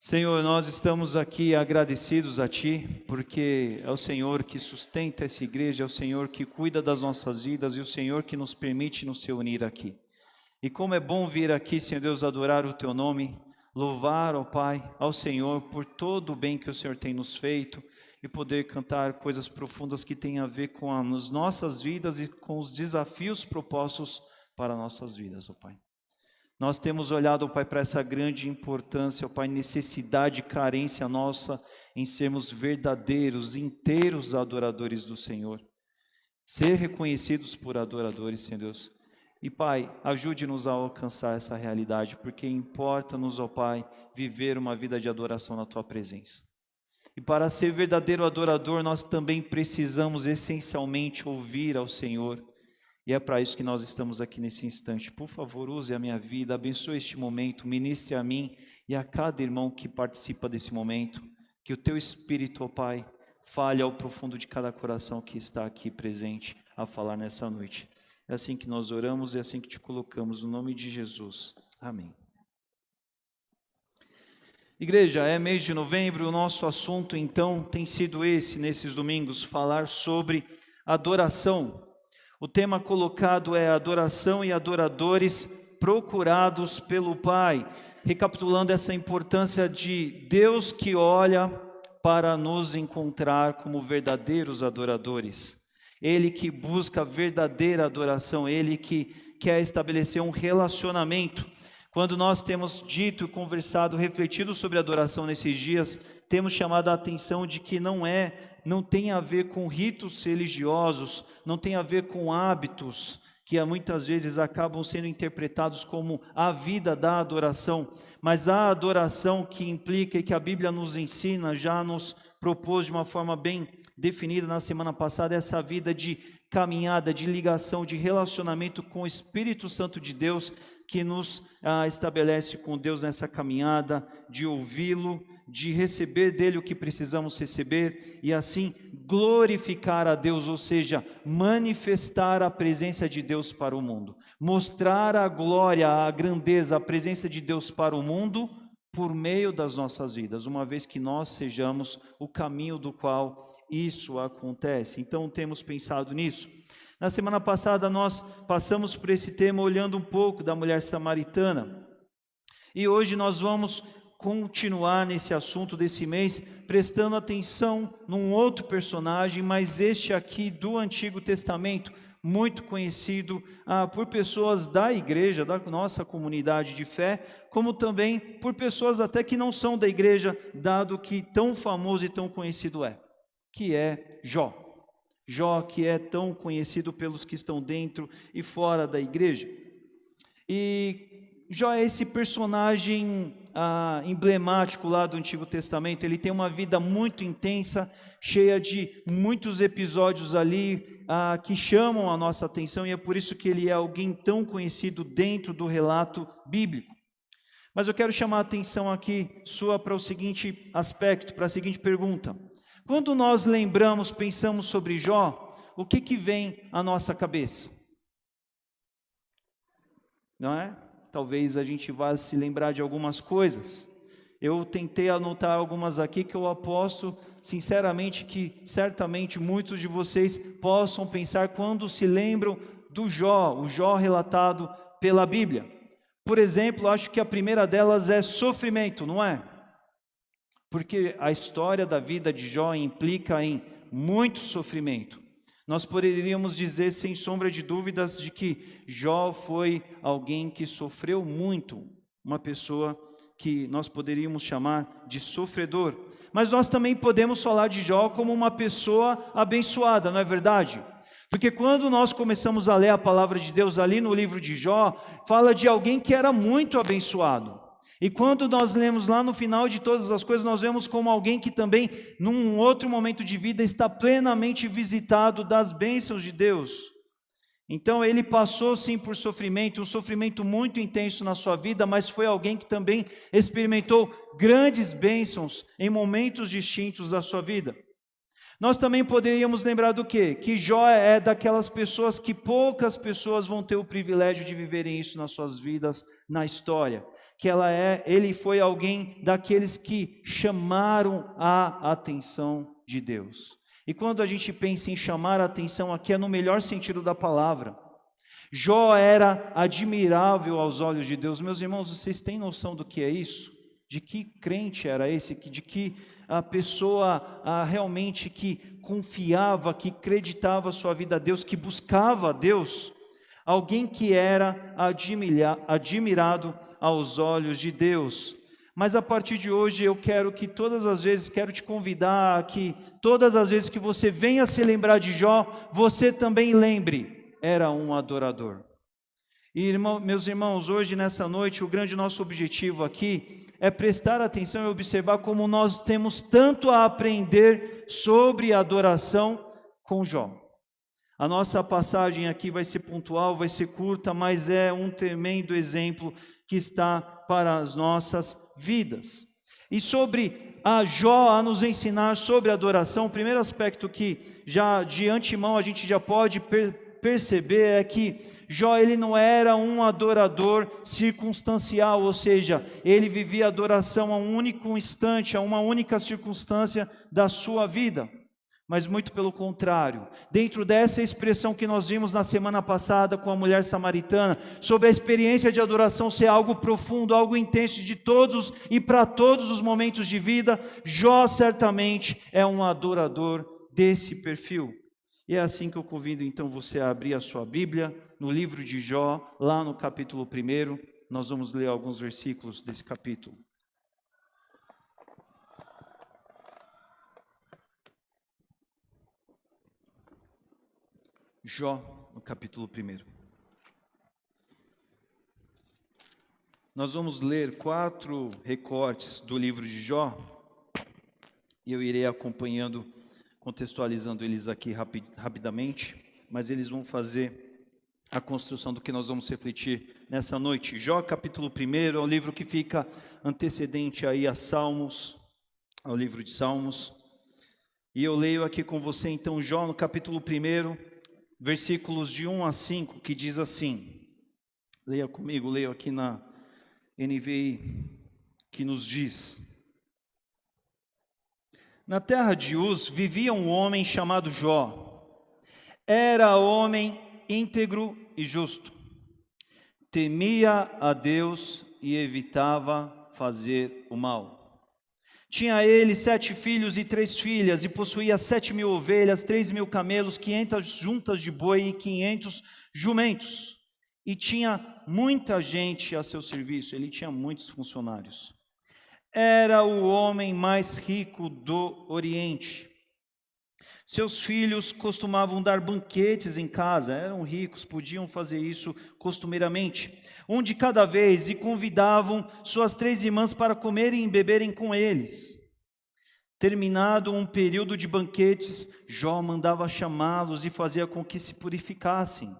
Senhor, nós estamos aqui agradecidos a Ti, porque é o Senhor que sustenta essa igreja, é o Senhor que cuida das nossas vidas e o Senhor que nos permite nos reunir aqui. E como é bom vir aqui, Senhor Deus, adorar o Teu nome, louvar, ó Pai, ao Senhor por todo o bem que o Senhor tem nos feito e poder cantar coisas profundas que têm a ver com as nossas vidas e com os desafios propostos para nossas vidas, ó Pai. Nós temos olhado, ó Pai, para essa grande importância, ó Pai, necessidade, carência nossa em sermos verdadeiros, inteiros adoradores do Senhor. Ser reconhecidos por adoradores, Senhor Deus. E Pai, ajude-nos a alcançar essa realidade, porque importa-nos, ó Pai, viver uma vida de adoração na Tua presença. E para ser verdadeiro adorador, nós também precisamos essencialmente ouvir ao Senhor. E é para isso que nós estamos aqui nesse instante. Por favor, use a minha vida, abençoe este momento, ministre a mim e a cada irmão que participa desse momento. Que o Teu Espírito, ó Pai, fale ao profundo de cada coração que está aqui presente a falar nessa noite. É assim que nós oramos e é assim que Te colocamos, no nome de Jesus. Amém. Igreja, é mês de novembro, o nosso assunto então tem sido esse, nesses domingos, falar sobre adoração. O tema colocado é adoração e adoradores procurados pelo Pai, recapitulando essa importância de Deus que olha para nos encontrar como verdadeiros adoradores. Ele que busca verdadeira adoração, Ele que quer estabelecer um relacionamento. Quando nós temos dito, conversado, refletido sobre adoração nesses dias, temos chamado a atenção de que não tem a ver com ritos religiosos, não tem a ver com hábitos, que muitas vezes acabam sendo interpretados como a vida da adoração, mas a adoração que implica e que a Bíblia nos ensina, já nos propôs de uma forma bem definida na semana passada, essa vida de caminhada, de ligação, de relacionamento com o Espírito Santo de Deus, que nos estabelece com Deus nessa caminhada, de ouvi-lo, de receber dele o que precisamos receber e assim glorificar a Deus, ou seja, manifestar a presença de Deus para o mundo, mostrar a glória, a grandeza, a presença de Deus para o mundo por meio das nossas vidas, uma vez que nós sejamos o caminho do qual isso acontece. Então temos pensado nisso. Na semana passada nós passamos por esse tema olhando um pouco da mulher samaritana e hoje nós vamos continuar nesse assunto desse mês, prestando atenção num outro personagem, mas este aqui do Antigo Testamento, muito conhecido por pessoas da igreja, da nossa comunidade de fé, como também por pessoas até que não são da igreja, dado que tão famoso e tão conhecido é, que é Jó. Jó, que é tão conhecido pelos que estão dentro e fora da igreja. E Jó é esse personagem emblemático lá do Antigo Testamento. Ele tem uma vida muito intensa, cheia de muitos episódios ali que chamam a nossa atenção, e é por isso que ele é alguém tão conhecido dentro do relato bíblico. Mas eu quero chamar a atenção aqui sua para o seguinte aspecto, para a seguinte pergunta. Quando nós lembramos, pensamos sobre Jó, o que vem à nossa cabeça? Não é? Talvez a gente vá se lembrar de algumas coisas. Eu tentei anotar algumas aqui que eu aposto, sinceramente, que certamente muitos de vocês possam pensar quando se lembram do Jó, o Jó relatado pela Bíblia. Por exemplo, acho que a primeira delas é sofrimento, não é? Porque a história da vida de Jó implica em muito sofrimento. Nós poderíamos dizer, sem sombra de dúvidas, de que Jó foi alguém que sofreu muito, uma pessoa que nós poderíamos chamar de sofredor. Mas nós também podemos falar de Jó como uma pessoa abençoada, não é verdade? Porque quando nós começamos a ler a palavra de Deus ali no livro de Jó, fala de alguém que era muito abençoado. E quando nós lemos lá no final de todas as coisas, nós vemos como alguém que também, num outro momento de vida, está plenamente visitado das bênçãos de Deus. Então ele passou sim por sofrimento, um sofrimento muito intenso na sua vida, mas foi alguém que também experimentou grandes bênçãos em momentos distintos da sua vida. Nós também poderíamos lembrar do quê? Que Jó é daquelas pessoas que poucas pessoas vão ter o privilégio de viverem isso nas suas vidas, na história. que ele foi alguém daqueles que chamaram a atenção de Deus. E quando a gente pensa em chamar a atenção aqui, é no melhor sentido da palavra. Jó era admirável aos olhos de Deus. Meus irmãos, vocês têm noção do que é isso? De que crente era esse? De que a pessoa realmente que confiava, que acreditava sua vida a Deus, que buscava a Deus? Alguém que era admirado aos olhos de Deus. Mas a partir de hoje eu quero que quero te convidar que todas as vezes que você venha se lembrar de Jó, você também lembre, era um adorador. E meus irmãos, hoje nessa noite, o grande nosso objetivo aqui é prestar atenção e observar como nós temos tanto a aprender sobre adoração com Jó. A nossa passagem aqui vai ser pontual, vai ser curta, mas é um tremendo exemplo que está para as nossas vidas. E sobre a Jó a nos ensinar sobre adoração, o primeiro aspecto que já de antemão a gente já pode perceber é que Jó ele não era um adorador circunstancial, ou seja, ele vivia adoração a um único instante, a uma única circunstância da sua vida. Mas muito pelo contrário, dentro dessa expressão que nós vimos na semana passada com a mulher samaritana, sobre a experiência de adoração ser algo profundo, algo intenso de todos e para todos os momentos de vida, Jó certamente é um adorador desse perfil. E é assim que eu convido então você a abrir a sua Bíblia, no livro de Jó, lá no capítulo 1, nós vamos ler alguns versículos desse capítulo. Jó, no capítulo 1. Nós vamos ler 4 recortes do livro de Jó, e eu irei acompanhando, contextualizando eles aqui rapidamente, mas eles vão fazer a construção do que nós vamos refletir nessa noite. Jó, capítulo 1, é um livro que fica antecedente aí a Salmos, ao livro de Salmos, e eu leio aqui com você então Jó, no capítulo 1, versículos de 1 a 5, que diz assim, leia comigo, leio aqui na NVI, que nos diz: Na terra de Uz vivia um homem chamado Jó. Era homem íntegro e justo. Temia a Deus e evitava fazer o mal. Tinha ele 7 filhos e 3 filhas, e possuía 7.000 ovelhas, 3.000 camelos, 500 juntas de boi e 500 jumentos. E tinha muita gente a seu serviço, ele tinha muitos funcionários. Era o homem mais rico do Oriente. Seus filhos costumavam dar banquetes em casa, eram ricos, podiam fazer isso costumeiramente, um de cada vez, e convidavam suas 3 irmãs para comerem e beberem com eles. Terminado um período de banquetes, Jó mandava chamá-los e fazia com que se purificassem.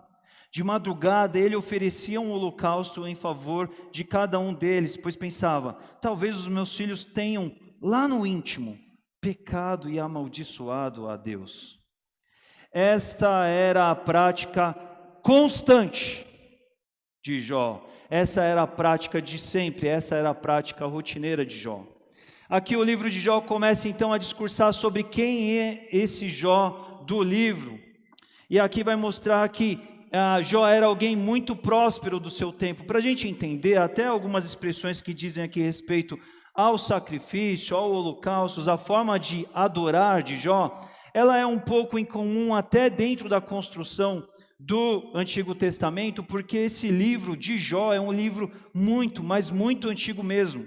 De madrugada ele oferecia um holocausto em favor de cada um deles, pois pensava, talvez os meus filhos tenham lá no íntimo pecado e amaldiçoado a Deus. Esta era a prática constante de Jó. Essa era a prática de sempre, essa era a prática rotineira de Jó. Aqui o livro de Jó começa então a discursar sobre quem é esse Jó do livro. E aqui vai mostrar que Jó era alguém muito próspero do seu tempo. Para a gente entender, até algumas expressões que dizem aqui respeito ao sacrifício, ao holocausto, a forma de adorar de Jó, ela é um pouco incomum até dentro da construção do Antigo Testamento, porque esse livro de Jó é um livro muito, mas muito antigo mesmo.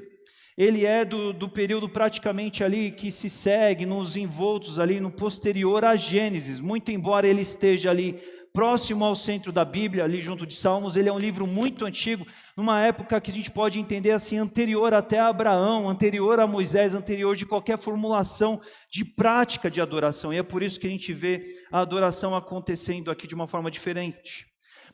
Ele é do período praticamente ali que se segue nos envoltos ali no posterior a Gênesis, muito embora ele esteja ali próximo ao centro da Bíblia, ali junto de Salmos, ele é um livro muito antigo, numa época que a gente pode entender assim, anterior até a Abraão, anterior a Moisés, anterior de qualquer formulação de prática de adoração, e é por isso que a gente vê a adoração acontecendo aqui de uma forma diferente.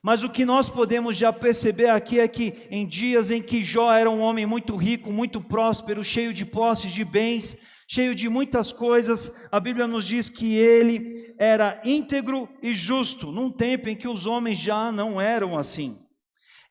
Mas o que nós podemos já perceber aqui é que em dias em que Jó era um homem muito rico, muito próspero, cheio de posses, de bens, cheio de muitas coisas, a Bíblia nos diz que ele era íntegro e justo, num tempo em que os homens já não eram assim.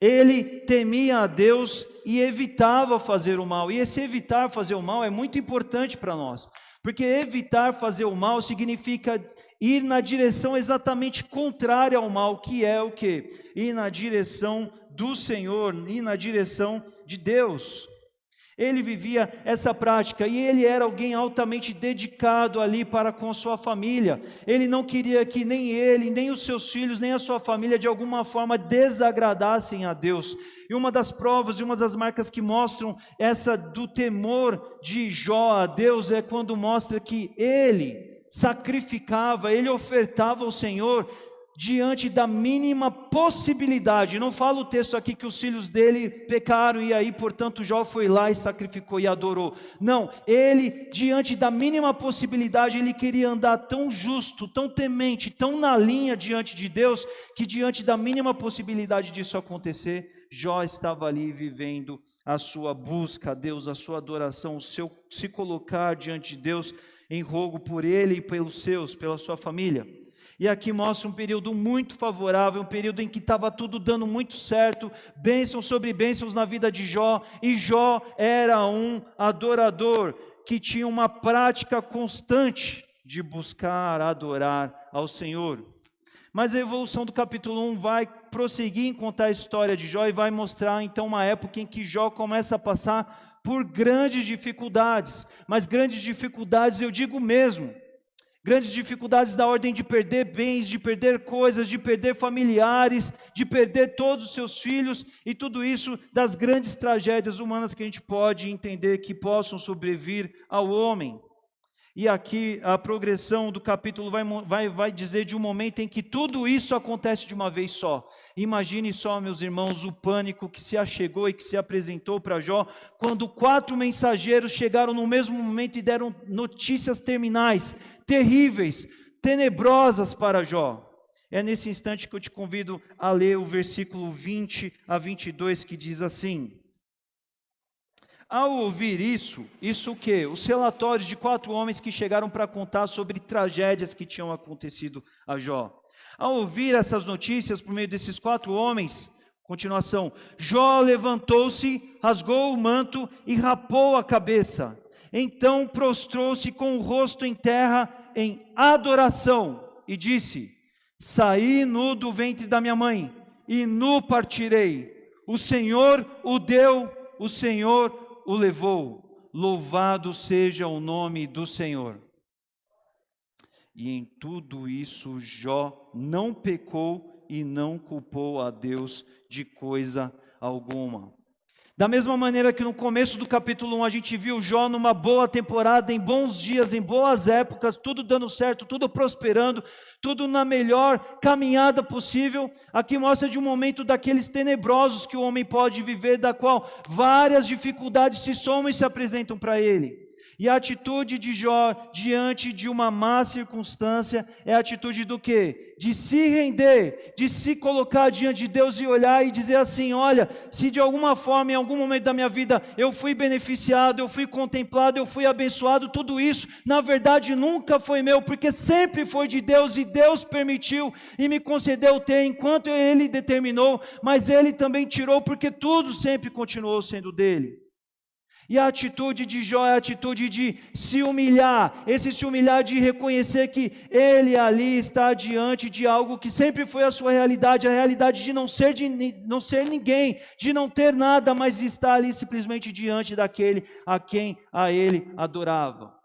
Ele temia a Deus e evitava fazer o mal. E esse evitar fazer o mal é muito importante para nós, porque evitar fazer o mal significa ir na direção exatamente contrária ao mal, que é o quê? Ir na direção do Senhor, ir na direção de Deus. Ele vivia essa prática e ele era alguém altamente dedicado ali para com sua família. Ele não queria que nem ele, nem os seus filhos, nem a sua família de alguma forma desagradassem a Deus. E uma das provas e uma das marcas que mostram essa do temor de Jó a Deus é quando mostra que ele sacrificava, ele ofertava ao Senhor diante da mínima possibilidade. Não fala o texto aqui que os filhos dele pecaram e aí, portanto, Jó foi lá e sacrificou e adorou. Não, ele, diante da mínima possibilidade, ele queria andar tão justo, tão temente, tão na linha diante de Deus, que diante da mínima possibilidade disso acontecer, Jó estava ali vivendo a sua busca a Deus, a sua adoração, o seu se colocar diante de Deus em rogo por ele e pelos seus, pela sua família. E aqui mostra um período muito favorável, um período em que estava tudo dando muito certo, bênçãos sobre bênçãos na vida de Jó, e Jó era um adorador que tinha uma prática constante de buscar adorar ao Senhor. Mas a evolução do capítulo 1 vai prosseguir em contar a história de Jó e vai mostrar então uma época em que Jó começa a passar por grandes dificuldades, mas grandes dificuldades eu digo mesmo, grandes dificuldades da ordem de perder bens, de perder coisas, de perder familiares, de perder todos os seus filhos, e tudo isso das grandes tragédias humanas que a gente pode entender que possam sobrevir ao homem. E aqui a progressão do capítulo vai dizer de um momento em que tudo isso acontece de uma vez só. Imagine só, meus irmãos, o pânico que se achegou e que se apresentou para Jó, quando 4 mensageiros chegaram no mesmo momento e deram notícias terminais, terríveis, tenebrosas para Jó. É nesse instante que eu te convido a ler o versículo 20 a 22, que diz assim: ao ouvir isso o quê? Os relatórios de 4 homens que chegaram para contar sobre tragédias que tinham acontecido a Jó. Ao ouvir essas notícias por meio desses 4 homens, continuação, Jó levantou-se, rasgou o manto e rapou a cabeça. Então prostrou-se com o rosto em terra em adoração e disse: saí nu do ventre da minha mãe e nu partirei. O Senhor o deu, o Senhor o levou, louvado seja o nome do Senhor. E em tudo isso Jó não pecou e não culpou a Deus de coisa alguma. Da mesma maneira que no começo do capítulo 1 a gente viu Jó numa boa temporada, em bons dias, em boas épocas, tudo dando certo, tudo prosperando, tudo na melhor caminhada possível. Aqui mostra de um momento daqueles tenebrosos que o homem pode viver, da qual várias dificuldades se somam e se apresentam para ele. E a atitude de Jó diante de uma má circunstância é a atitude do quê? De se render, de se colocar diante de Deus e olhar e dizer assim: olha, se de alguma forma, em algum momento da minha vida, eu fui beneficiado, eu fui contemplado, eu fui abençoado, tudo isso, na verdade, nunca foi meu, porque sempre foi de Deus, e Deus permitiu e me concedeu ter enquanto Ele determinou, mas Ele também tirou, porque tudo sempre continuou sendo dele. E a atitude de Jó é a atitude de se humilhar, esse se humilhar de reconhecer que ele ali está diante de algo que sempre foi a sua realidade, a realidade de não ser ninguém, de não ter nada, mas estar ali simplesmente diante daquele a quem a ele adorava.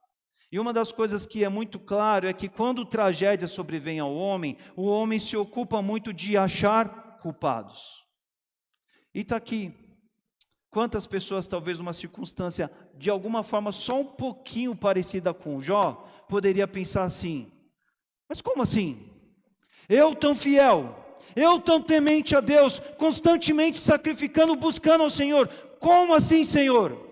E uma das coisas que é muito claro é que quando tragédia sobrevém ao homem, o homem se ocupa muito de achar culpados. E está aqui. Quantas pessoas, talvez numa circunstância de alguma forma só um pouquinho parecida com Jó, poderia pensar assim: mas como assim? Eu tão fiel, eu tão temente a Deus, constantemente sacrificando, buscando ao Senhor, como assim, Senhor?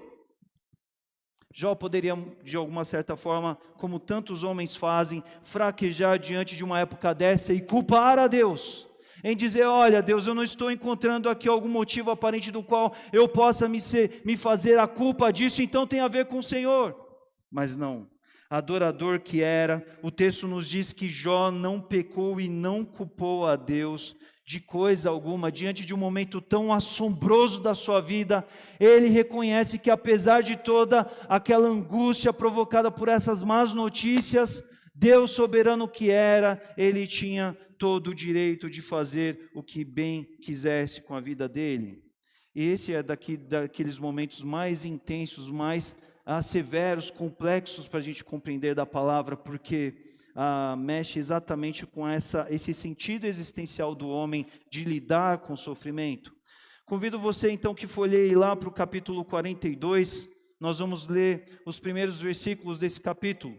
Jó poderia, de alguma certa forma, como tantos homens fazem, fraquejar diante de uma época dessa e culpar a Deus. Em dizer: olha Deus, eu não estou encontrando aqui algum motivo aparente do qual eu possa me fazer a culpa disso, então tem a ver com o Senhor. Mas não, adorador que era, o texto nos diz que Jó não pecou e não culpou a Deus de coisa alguma, diante de um momento tão assombroso da sua vida, ele reconhece que apesar de toda aquela angústia provocada por essas más notícias, Deus soberano que era, ele tinha todo o direito de fazer o que bem quisesse com a vida dele. E esse é daqueles momentos mais intensos, mais severos, complexos para a gente compreender da palavra, porque mexe exatamente com esse sentido existencial do homem de lidar com o sofrimento. Convido você então que folheie lá para o capítulo 42, nós vamos ler os primeiros versículos desse capítulo.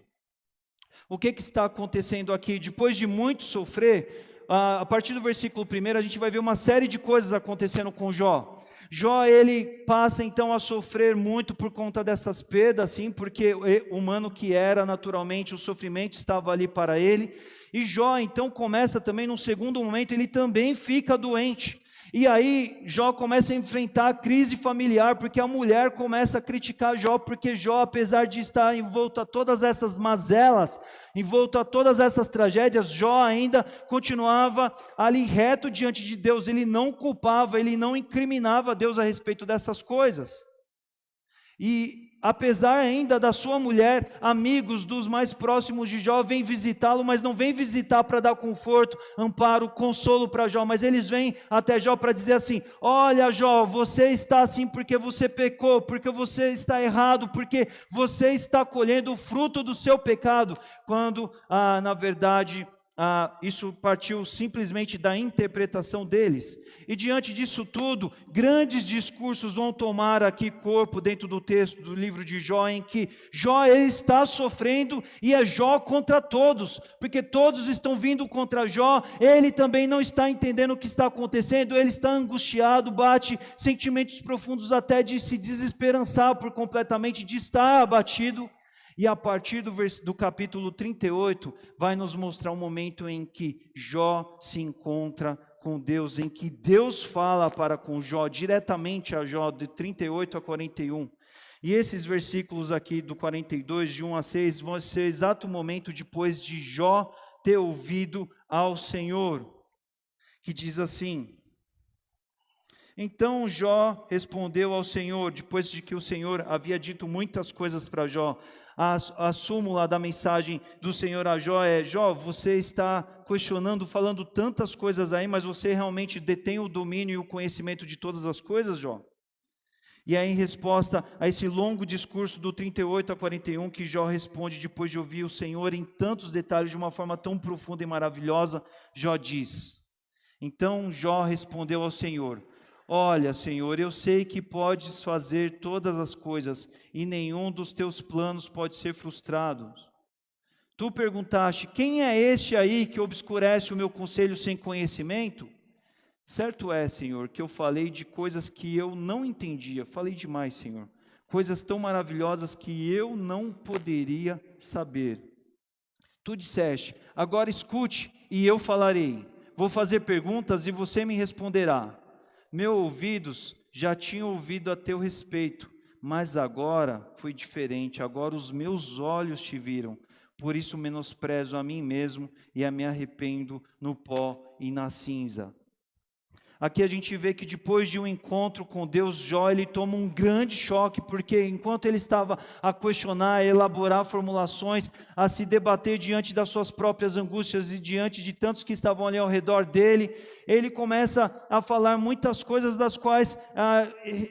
O que está acontecendo aqui? Depois de muito sofrer, a partir do versículo 1 a gente vai ver uma série de coisas acontecendo com Jó. Jó, ele passa então a sofrer muito por conta dessas perdas, sim, porque humano que era, naturalmente, o sofrimento estava ali para ele. E Jó então começa também, num segundo momento, ele também fica doente. E aí Jó começa a enfrentar a crise familiar, porque a mulher começa a criticar Jó, porque Jó, apesar de estar envolto a todas essas mazelas, envolto a todas essas tragédias, Jó ainda continuava ali reto diante de Deus, ele não culpava, ele não incriminava Deus a respeito dessas coisas. E apesar ainda da sua mulher, amigos dos mais próximos de Jó vêm visitá-lo, mas não vêm visitar para dar conforto, amparo, consolo para Jó, mas eles vêm até Jó para dizer assim: olha Jó, você está assim porque você pecou, porque você está errado, porque você está colhendo o fruto do seu pecado, quando na verdade isso partiu simplesmente da interpretação deles. E diante disso tudo, grandes discursos vão tomar aqui corpo dentro do texto do livro de Jó, em que Jó ele está sofrendo e é Jó contra todos, porque todos estão vindo contra Jó, ele também não está entendendo o que está acontecendo, ele está angustiado, bate sentimentos profundos até de se desesperançar por completamente, de estar abatido. E a partir do capítulo 38, vai nos mostrar um momento em que Jó se encontra com Deus, em que Deus fala para com Jó, diretamente a Jó, de 38 a 41. E esses versículos aqui do 42, de 1 a 6, vão ser o exato momento depois de Jó ter ouvido ao Senhor, que diz assim: então Jó respondeu ao Senhor, depois de que o Senhor havia dito muitas coisas para Jó. A súmula da mensagem do Senhor a Jó é: Jó, você está questionando, falando tantas coisas aí, mas você realmente detém o domínio e o conhecimento de todas as coisas, Jó? E aí, em resposta a esse longo discurso do 38 a 41, que Jó responde depois de ouvir o Senhor em tantos detalhes, de uma forma tão profunda e maravilhosa, Jó diz: então Jó respondeu ao Senhor: olha, Senhor, eu sei que podes fazer todas as coisas e nenhum dos teus planos pode ser frustrado. Tu perguntaste: quem é este aí que obscurece o meu conselho sem conhecimento? Certo é, Senhor, que eu falei de coisas que eu não entendia. Falei demais, Senhor. Coisas tão maravilhosas que eu não poderia saber. Tu disseste: agora escute e eu falarei. Vou fazer perguntas e você me responderá. Meus ouvidos já tinham ouvido a teu respeito, mas agora foi diferente. Agora os meus olhos te viram. Por isso menosprezo a mim mesmo e me arrependo no pó e na cinza. Aqui a gente vê que depois de um encontro com Deus, Jó, ele toma um grande choque, porque enquanto ele estava a questionar, a elaborar formulações, a se debater diante das suas próprias angústias e diante de tantos que estavam ali ao redor dele, ele começa a falar muitas coisas das quais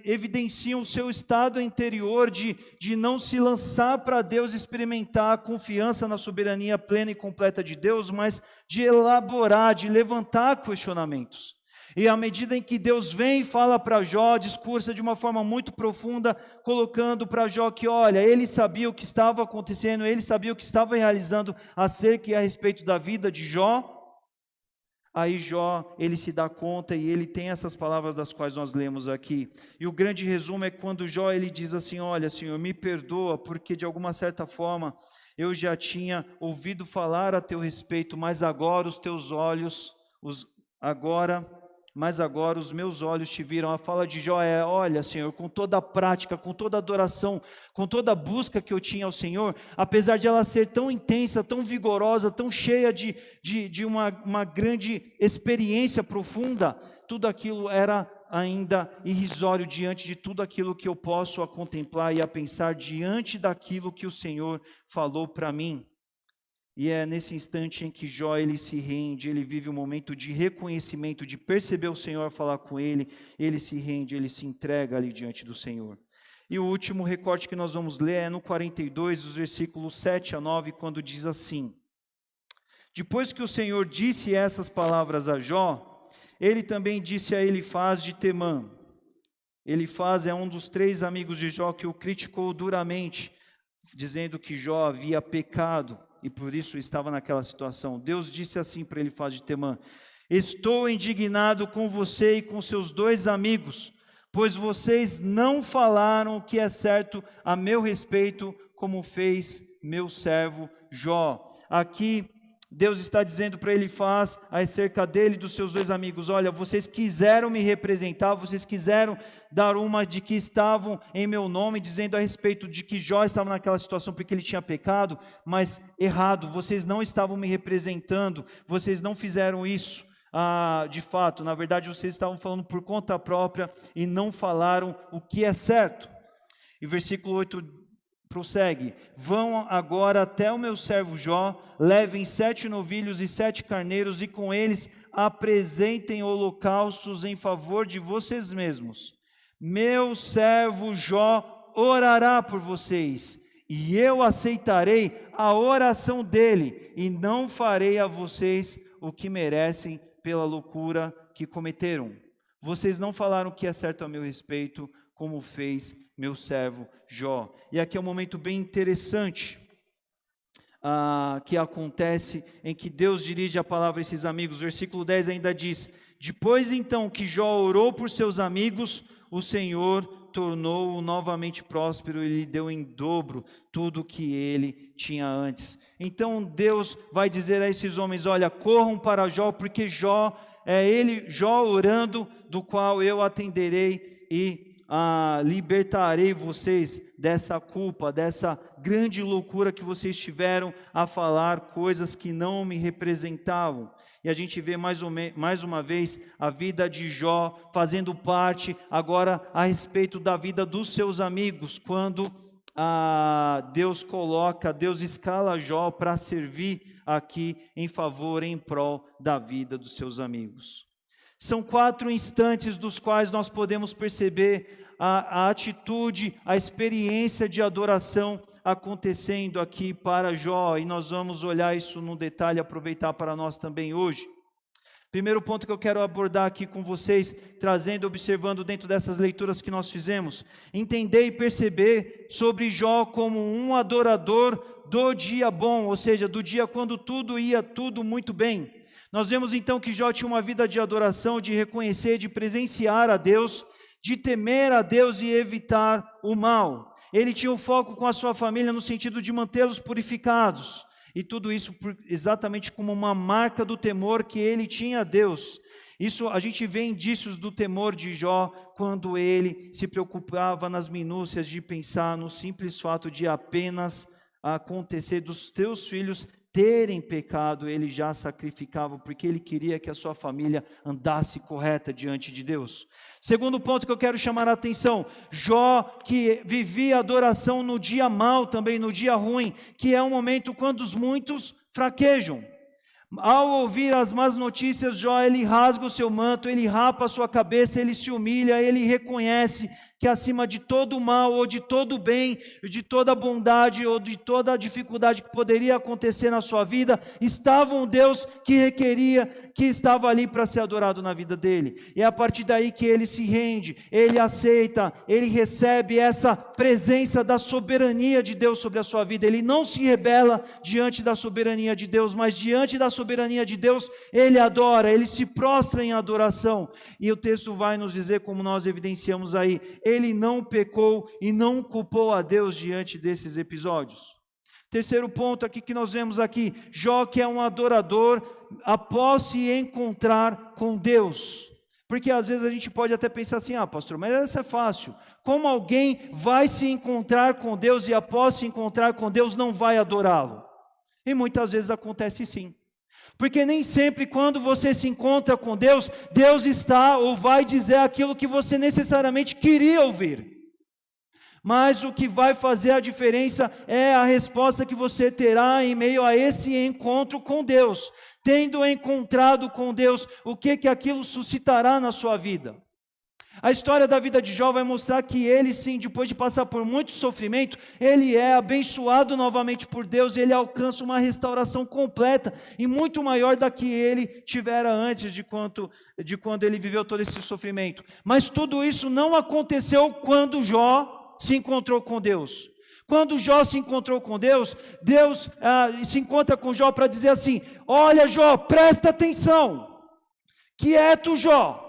evidenciam o seu estado interior de não se lançar para Deus, experimentar a confiança na soberania plena e completa de Deus, mas de elaborar, de levantar questionamentos. E à medida em que Deus vem e fala para Jó, discursa de uma forma muito profunda, colocando para Jó que, olha, ele sabia o que estava acontecendo, ele sabia o que estava realizando acerca e a respeito da vida de Jó. Aí Jó, ele se dá conta e ele tem essas palavras das quais nós lemos aqui. E o grande resumo é quando Jó, ele diz assim: olha, Senhor, me perdoa, porque de alguma certa forma eu já tinha ouvido falar a teu respeito, mas agora os teus olhos, agora mas agora os meus olhos te viram. A fala de Jó é: olha, Senhor, com toda a prática, com toda a adoração, com toda a busca que eu tinha ao Senhor, apesar de ela ser tão intensa, tão vigorosa, tão cheia de uma grande experiência profunda, tudo aquilo era ainda irrisório diante de tudo aquilo que eu posso a contemplar e a pensar diante daquilo que o Senhor falou para mim. E é nesse instante em que Jó ele se rende, ele vive um momento de reconhecimento, de perceber o Senhor falar com ele se rende, ele se entrega ali diante do Senhor. E o último recorte que nós vamos ler é no 42, os versículos 7 a 9, quando diz assim: depois que o Senhor disse essas palavras a Jó, ele também disse a Elifaz de Temã. Elifaz é um dos 3 amigos de Jó que o criticou duramente, dizendo que Jó havia pecado e por isso estava naquela situação. Deus disse assim para Elifaz de Temã: estou indignado com você e com seus 2 amigos, pois vocês não falaram o que é certo a meu respeito, como fez meu servo Jó. Aqui Deus está dizendo para Elifaz, acerca dele e dos seus 2 amigos: olha, vocês quiseram me representar, vocês quiseram dar uma de que estavam em meu nome, dizendo a respeito de que Jó estava naquela situação porque ele tinha pecado, mas errado, vocês não estavam me representando, vocês não fizeram isso. De fato, na verdade vocês estavam falando por conta própria e não falaram o que é certo. E versículo 8 prossegue: vão agora até o meu servo Jó, levem 7 novilhos e 7 carneiros e com eles apresentem holocaustos em favor de vocês mesmos. Meu servo Jó orará por vocês e eu aceitarei a oração dele e não farei a vocês o que merecem pela loucura que cometeram. Vocês não falaram o que é certo a meu respeito, como fez meu servo Jó. E aqui é um momento bem interessante que acontece, em que Deus dirige a palavra a esses amigos. Versículo 10 ainda diz: depois então que Jó orou por seus amigos, o Senhor tornou-o novamente próspero e lhe deu em dobro tudo o que ele tinha antes. Então Deus vai dizer a esses homens: olha, corram para Jó, porque Jó orando, do qual eu atenderei e libertarei vocês dessa culpa, dessa grande loucura que vocês tiveram a falar coisas que não me representavam. E a gente vê mais uma vez a vida de Jó fazendo parte agora a respeito da vida dos seus amigos, quando Deus escala Jó para servir aqui em favor, em prol da vida dos seus amigos. São 4 instantes dos quais nós podemos perceber a atitude, a experiência de adoração acontecendo aqui para Jó, e nós vamos olhar isso no detalhe, aproveitar para nós também hoje. Primeiro ponto que eu quero abordar aqui com vocês, observando dentro dessas leituras que nós fizemos: entender e perceber sobre Jó como um adorador do dia bom, ou seja, do dia quando tudo ia muito bem. Nós vemos então que Jó tinha uma vida de adoração, de reconhecer, de presenciar a Deus, de temer a Deus e evitar o mal. Ele tinha o foco com a sua família no sentido de mantê-los purificados. E tudo isso exatamente como uma marca do temor que ele tinha a Deus. Isso a gente vê indícios do temor de Jó quando ele se preocupava nas minúcias de pensar no simples fato de apenas acontecer dos teus filhos terem pecado, ele já sacrificava, porque ele queria que a sua família andasse correta diante de Deus. Segundo ponto que eu quero chamar a atenção: Jó, que vivia adoração no dia mau, também no dia ruim, que é um momento quando os muitos fraquejam. Ao ouvir as más notícias, Jó, ele rasga o seu manto, ele rapa a sua cabeça, ele se humilha, ele reconhece que acima de todo o mal, ou de todo o bem, de toda a bondade, ou de toda a dificuldade que poderia acontecer na sua vida, estava um Deus que requeria, que estava ali para ser adorado na vida dele. E é a partir daí que ele se rende, ele aceita, ele recebe essa presença da soberania de Deus sobre a sua vida. Ele não se rebela diante da soberania de Deus, mas diante da soberania de Deus, ele adora, ele se prostra em adoração. E o texto vai nos dizer, como nós evidenciamos aí, ele não pecou e não culpou a Deus diante desses episódios. Terceiro ponto aqui que nós vemos aqui: Jó, que é um adorador, após se encontrar com Deus. Porque às vezes a gente pode até pensar assim, pastor, mas essa é fácil. Como alguém vai se encontrar com Deus e após se encontrar com Deus não vai adorá-lo? E muitas vezes acontece sim. Porque nem sempre quando você se encontra com Deus, Deus está ou vai dizer aquilo que você necessariamente queria ouvir. Mas o que vai fazer a diferença é a resposta que você terá em meio a esse encontro com Deus. Tendo encontrado com Deus, o que aquilo suscitará na sua vida? A história da vida de Jó vai mostrar que ele sim, depois de passar por muito sofrimento, ele é abençoado novamente por Deus, ele alcança uma restauração completa e muito maior da que ele tivera antes de quando ele viveu todo esse sofrimento. Mas tudo isso não aconteceu quando Jó se encontrou com Deus. Quando Jó se encontrou com Deus, Deus se encontra com Jó para dizer assim: olha Jó, presta atenção, quieto Jó,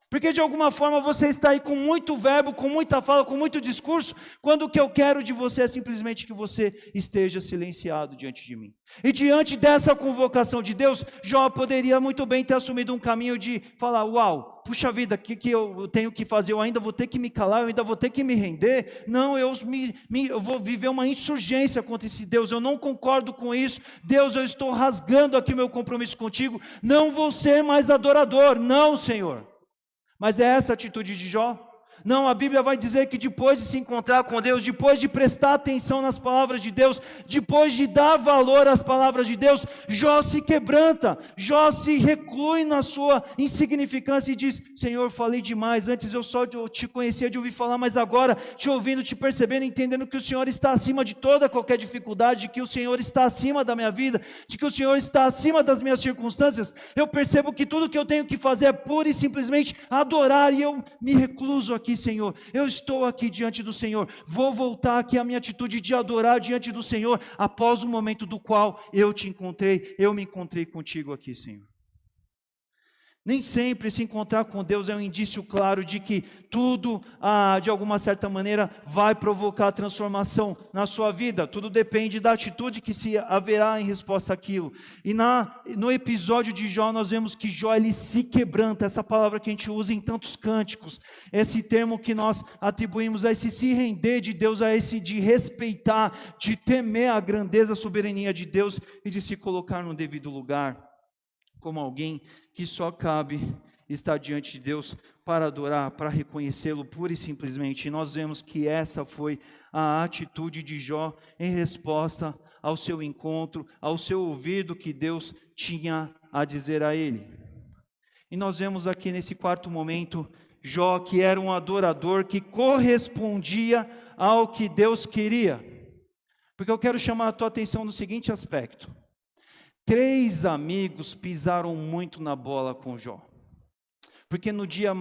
porque de alguma forma você está aí com muito verbo, com muita fala, com muito discurso, quando o que eu quero de você é simplesmente que você esteja silenciado diante de mim. E diante dessa convocação de Deus, Jó poderia muito bem ter assumido um caminho de falar: uau, puxa vida, o que eu tenho que fazer? Eu ainda vou ter que me calar, eu ainda vou ter que me render? Não, eu vou viver uma insurgência contra esse Deus, eu não concordo com isso. Deus, eu estou rasgando aqui meu compromisso contigo, não vou ser mais adorador. Não, Senhor. Mas é essa a atitude de Jó? Não, a Bíblia vai dizer que depois de se encontrar com Deus, depois de prestar atenção nas palavras de Deus, depois de dar valor às palavras de Deus, Jó se quebranta, Jó se reclui na sua insignificância e diz: Senhor, falei demais, antes eu só te conhecia de ouvir falar, mas agora te ouvindo, te percebendo, entendendo que o Senhor está acima de toda qualquer dificuldade, de que o Senhor está acima da minha vida, de que o Senhor está acima das minhas circunstâncias, eu percebo que tudo que eu tenho que fazer é pura e simplesmente adorar, e eu me recluso aqui, Senhor, eu estou aqui diante do Senhor, vou voltar aqui à minha atitude de adorar diante do Senhor, após o momento do qual eu me encontrei contigo aqui, Senhor. Nem sempre se encontrar com Deus é um indício claro de que tudo, de alguma certa maneira, vai provocar transformação na sua vida. Tudo depende da atitude que se haverá em resposta àquilo. E no episódio de Jó, nós vemos que Jó, ele se quebranta. Essa palavra que a gente usa em tantos cânticos, esse termo que nós atribuímos a esse se render de Deus, a esse de respeitar, de temer a grandeza, a soberania de Deus e de se colocar no devido lugar, como alguém que só cabe estar diante de Deus para adorar, para reconhecê-lo pura e simplesmente. E nós vemos que essa foi a atitude de Jó em resposta ao seu encontro, ao seu ouvido que Deus tinha a dizer a ele. E nós vemos aqui nesse quarto momento, Jó, que era um adorador que correspondia ao que Deus queria. Porque eu quero chamar a tua atenção no seguinte aspecto: 3 amigos pisaram muito na bola com Jó. Porque nos dias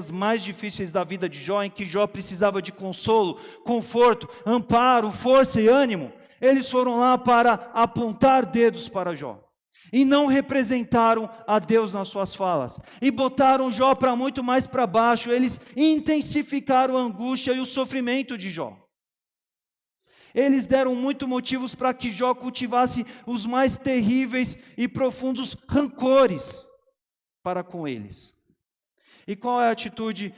mais difíceis da vida de Jó, em que Jó precisava de consolo, conforto, amparo, força e ânimo, eles foram lá para apontar dedos para Jó. E não representaram a Deus nas suas falas. E botaram Jó para muito mais para baixo. Eles intensificaram a angústia e o sofrimento de Jó. Eles deram muitos motivos para que Jó cultivasse os mais terríveis e profundos rancores para com eles. E qual é a atitude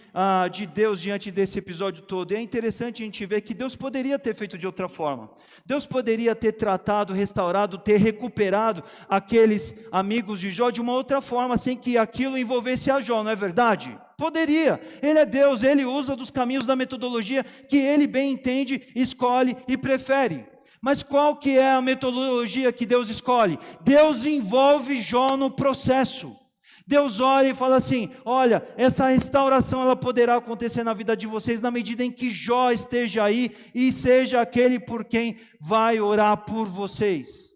de Deus diante desse episódio todo? É interessante a gente ver que Deus poderia ter feito de outra forma. Deus poderia ter tratado, restaurado, ter recuperado aqueles amigos de Jó de uma outra forma, sem que aquilo envolvesse a Jó, não é verdade? Poderia. Ele é Deus, Ele usa dos caminhos da metodologia que Ele bem entende, escolhe e prefere. Mas qual que é a metodologia que Deus escolhe? Deus envolve Jó no processo. Deus olha e fala assim: olha, essa restauração ela poderá acontecer na vida de vocês na medida em que Jó esteja aí e seja aquele por quem vai orar por vocês.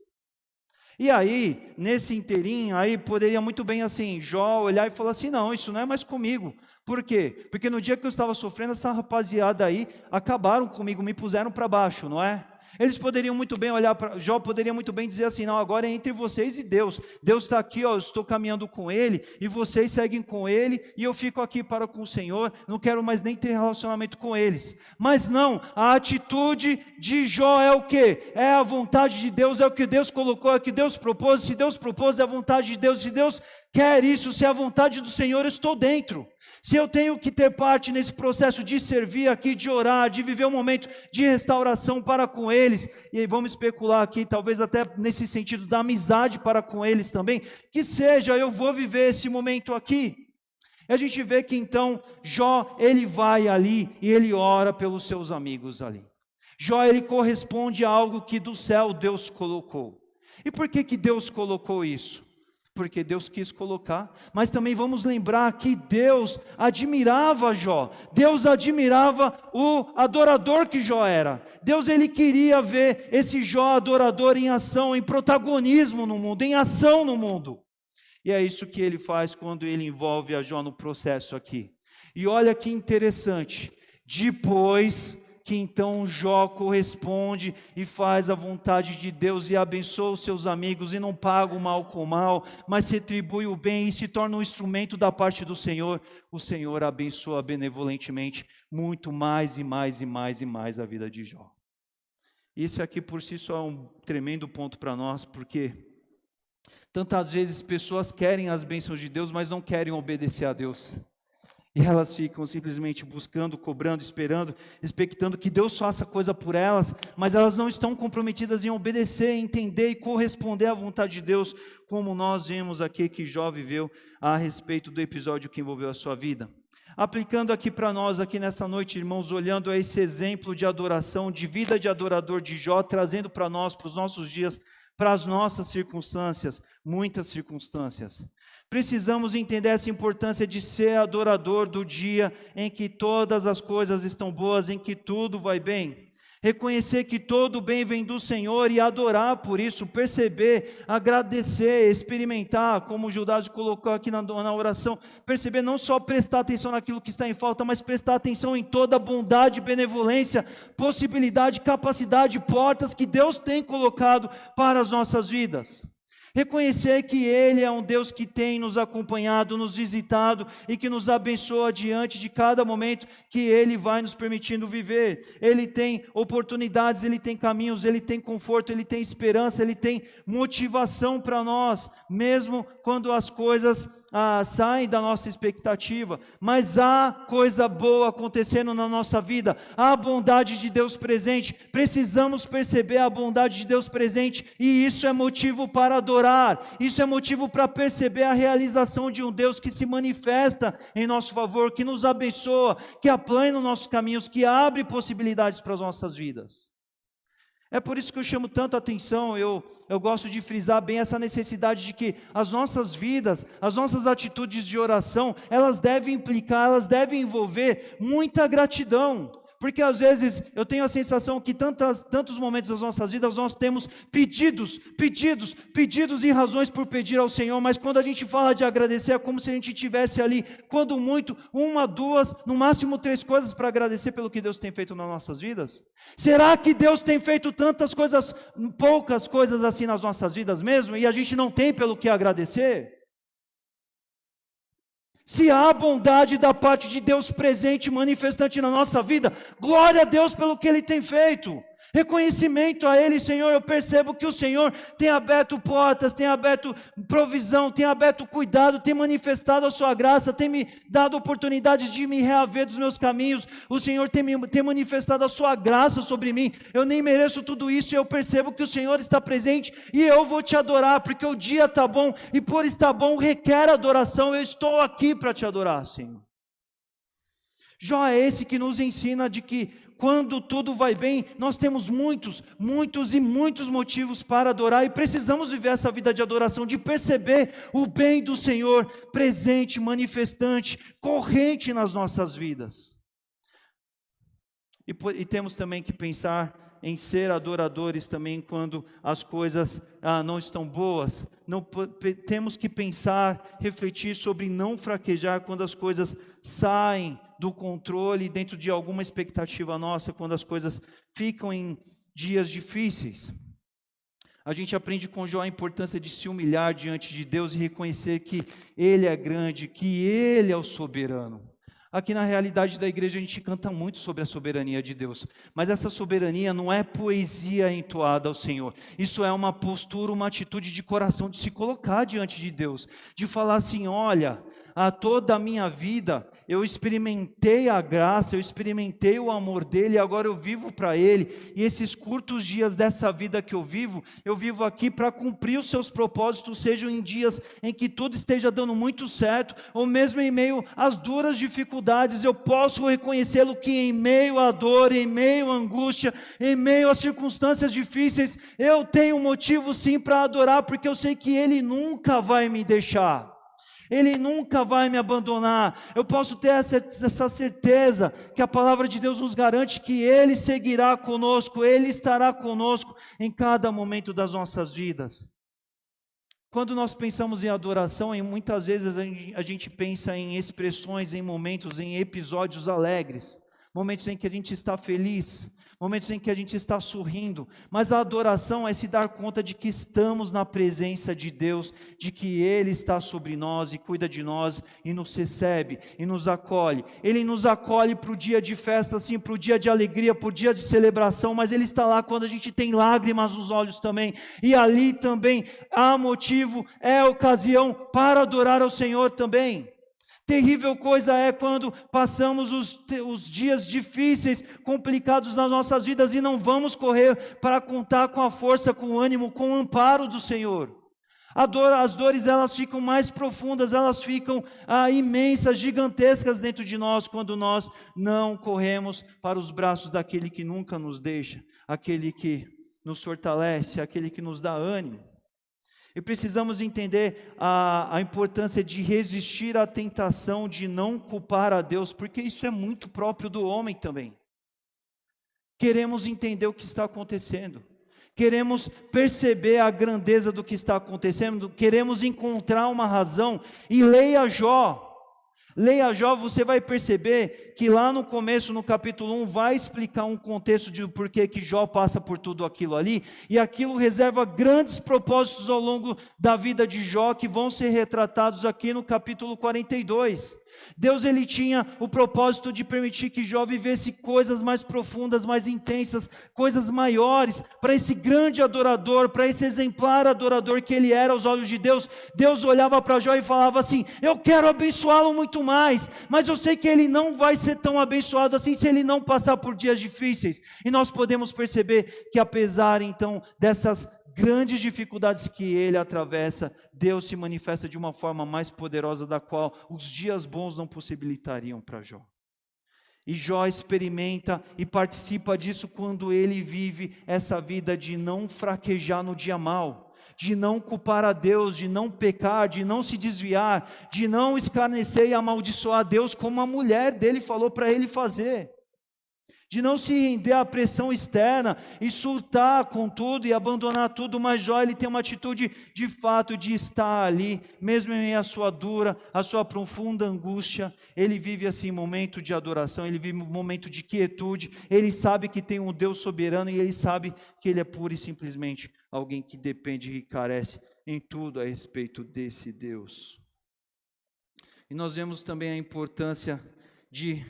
E aí, nesse inteirinho, aí poderia muito bem assim, Jó olhar e falar assim: não, isso não é mais comigo. Por quê? Porque no dia que eu estava sofrendo, essa rapaziada aí acabaram comigo, me puseram para baixo, não é? Eles poderiam muito bem olhar para Jó, poderia muito bem dizer assim: não, agora é entre vocês e Deus. Deus está aqui, ó, eu estou caminhando com Ele, e vocês seguem com Ele, e eu fico aqui para com o Senhor, não quero mais nem ter relacionamento com eles. Mas não, a atitude de Jó é o quê? É a vontade de Deus, é o que Deus colocou, é o que Deus propôs. Se Deus propôs, é a vontade de Deus. Se Deus quer isso, se é a vontade do Senhor, eu estou dentro. Se eu tenho que ter parte nesse processo de servir aqui, de orar, de viver um momento de restauração para com eles, e aí vamos especular aqui, talvez até nesse sentido da amizade para com eles também, que seja, eu vou viver esse momento aqui. E a gente vê que então Jó, ele vai ali e ele ora pelos seus amigos ali. Jó, ele corresponde a algo que do céu Deus colocou. E por que Deus colocou isso? Porque Deus quis colocar, mas também vamos lembrar que Deus admirava Jó, Deus admirava o adorador que Jó era. Deus, ele queria ver esse Jó adorador em ação, em protagonismo no mundo, em ação no mundo. E é isso que ele faz quando ele envolve a Jó no processo aqui. E olha que interessante, depois que então Jó corresponde e faz a vontade de Deus e abençoa os seus amigos e não paga o mal com o mal, mas retribui o bem e se torna um instrumento da parte do Senhor, o Senhor abençoa benevolentemente muito mais e mais e mais e mais a vida de Jó. Isso aqui por si só é um tremendo ponto para nós, porque tantas vezes pessoas querem as bênçãos de Deus, mas não querem obedecer a Deus. E elas ficam simplesmente buscando, cobrando, esperando, expectando que Deus faça coisa por elas, mas elas não estão comprometidas em obedecer, entender e corresponder à vontade de Deus, como nós vemos aqui que Jó viveu a respeito do episódio que envolveu a sua vida. Aplicando aqui para nós, aqui nessa noite, irmãos, olhando a esse exemplo de adoração, de vida de adorador de Jó, trazendo para nós, para os nossos dias, para as nossas circunstâncias, muitas circunstâncias. Precisamos entender essa importância de ser adorador do dia em que todas as coisas estão boas, em que tudo vai bem. Reconhecer que todo bem vem do Senhor e adorar por isso, perceber, agradecer, experimentar, como o Judas colocou aqui na oração, perceber, não só prestar atenção naquilo que está em falta, mas prestar atenção em toda a bondade, benevolência, possibilidade, capacidade, portas que Deus tem colocado para as nossas vidas. Reconhecer que Ele é um Deus que tem nos acompanhado, nos visitado e que nos abençoa diante de cada momento que Ele vai nos permitindo viver. Ele tem oportunidades, Ele tem caminhos, Ele tem conforto, Ele tem esperança, Ele tem motivação para nós, mesmo quando as coisas saem da nossa expectativa. Mas há coisa boa acontecendo na nossa vida, há a bondade de Deus presente, precisamos perceber a bondade de Deus presente e isso é motivo para adorar. Isso é motivo para perceber a realização de um Deus que se manifesta em nosso favor, que nos abençoa, que aplana os nossos caminhos, que abre possibilidades para as nossas vidas. É por isso que eu chamo tanto a atenção, eu gosto de frisar bem essa necessidade de que as nossas vidas, as nossas atitudes de oração, elas devem implicar, elas devem envolver muita gratidão. Porque às vezes eu tenho a sensação que tantos momentos das nossas vidas nós temos pedidos e razões por pedir ao Senhor, mas quando a gente fala de agradecer é como se a gente tivesse ali, quando muito, 1, 2, no máximo 3 coisas para agradecer pelo que Deus tem feito nas nossas vidas. Será que Deus tem feito tantas coisas, poucas coisas assim nas nossas vidas mesmo, e a gente não tem pelo que agradecer? Se há bondade da parte de Deus presente, manifestante na nossa vida, glória a Deus pelo que Ele tem feito. Reconhecimento a Ele, Senhor, eu percebo que o Senhor tem aberto portas, tem aberto provisão, tem aberto cuidado, tem manifestado a sua graça, tem me dado oportunidades de me reaver dos meus caminhos, o Senhor tem manifestado a sua graça sobre mim, eu nem mereço tudo isso e eu percebo que o Senhor está presente e eu vou te adorar, porque o dia está bom e por estar bom requer adoração, eu estou aqui para te adorar, Senhor. Jó é esse que nos ensina de que quando tudo vai bem, nós temos muitos motivos para adorar e precisamos viver essa vida de adoração, de perceber o bem do Senhor presente, manifestante, corrente nas nossas vidas. E temos também que pensar em ser adoradores também quando as coisas não estão boas. Temos que pensar, refletir sobre não fraquejar quando as coisas saem do controle dentro de alguma expectativa nossa, quando as coisas ficam em dias difíceis. A gente aprende com Jó a importância de se humilhar diante de Deus e reconhecer que Ele é grande, que Ele é o soberano. Aqui na realidade da igreja a gente canta muito sobre a soberania de Deus, mas essa soberania não é poesia entoada ao Senhor, isso é uma postura, uma atitude de coração, de se colocar diante de Deus, de falar assim: olha, a toda a minha vida eu experimentei a graça, eu experimentei o amor dele, e agora eu vivo para ele, e esses curtos dias dessa vida que eu vivo aqui para cumprir os seus propósitos, sejam em dias em que tudo esteja dando muito certo, ou mesmo em meio às duras dificuldades, eu posso reconhecê-lo que em meio à dor, em meio à angústia, em meio às circunstâncias difíceis, eu tenho motivo sim para adorar, porque eu sei que ele nunca vai me deixar. Ele nunca vai me abandonar. Eu posso ter essa certeza que a palavra de Deus nos garante que Ele seguirá conosco, Ele estará conosco em cada momento das nossas vidas. Quando nós pensamos em adoração, muitas vezes a gente pensa em expressões, em momentos, em episódios alegres, momentos em que a gente está feliz, momentos em que a gente está sorrindo, mas a adoração é se dar conta de que estamos na presença de Deus, de que Ele está sobre nós e cuida de nós e nos recebe e nos acolhe. Ele nos acolhe para o dia de festa, sim, para o dia de alegria, para o dia de celebração, mas Ele está lá quando a gente tem lágrimas nos olhos também, e ali também há motivo, é ocasião para adorar ao Senhor também. Terrível coisa é quando passamos os dias difíceis, complicados nas nossas vidas e não vamos correr para contar com a força, com o ânimo, com o amparo do Senhor. As dores elas ficam mais profundas, elas ficam imensas, gigantescas dentro de nós quando nós não corremos para os braços daquele que nunca nos deixa, aquele que nos fortalece, aquele que nos dá ânimo. E precisamos entender a importância de resistir à tentação de não culpar a Deus, porque isso é muito próprio do homem também. Queremos entender o que está acontecendo, queremos perceber a grandeza do que está acontecendo, queremos encontrar uma razão, e leia Jó. Leia Jó, você vai perceber que lá no começo, no capítulo 1, vai explicar um contexto de porquê que Jó passa por tudo aquilo ali, e aquilo reserva grandes propósitos ao longo da vida de Jó, que vão ser retratados aqui no capítulo 42. Deus ele tinha o propósito de permitir que Jó vivesse coisas mais profundas, mais intensas, coisas maiores, para esse grande adorador, para esse exemplar adorador que ele era aos olhos de Deus. Deus olhava para Jó e falava assim: eu quero abençoá-lo muito mais, mas eu sei que ele não vai ser tão abençoado assim se ele não passar por dias difíceis. E nós podemos perceber que apesar então dessas grandes dificuldades que ele atravessa, Deus se manifesta de uma forma mais poderosa da qual os dias bons não possibilitariam para Jó. E Jó experimenta e participa disso quando ele vive essa vida de não fraquejar no dia mau, de não culpar a Deus, de não pecar, de não se desviar, de não escarnecer e amaldiçoar a Deus como a mulher dele falou para ele fazer. De não se render à pressão externa e surtar com tudo e abandonar tudo, mas Jó ele tem uma atitude de fato de estar ali, mesmo em a sua dura, a sua profunda angústia, ele vive assim um momento de adoração, ele vive um momento de quietude, ele sabe que tem um Deus soberano e ele sabe que ele é pura e simplesmente alguém que depende e carece em tudo a respeito desse Deus. E nós vemos também a importância de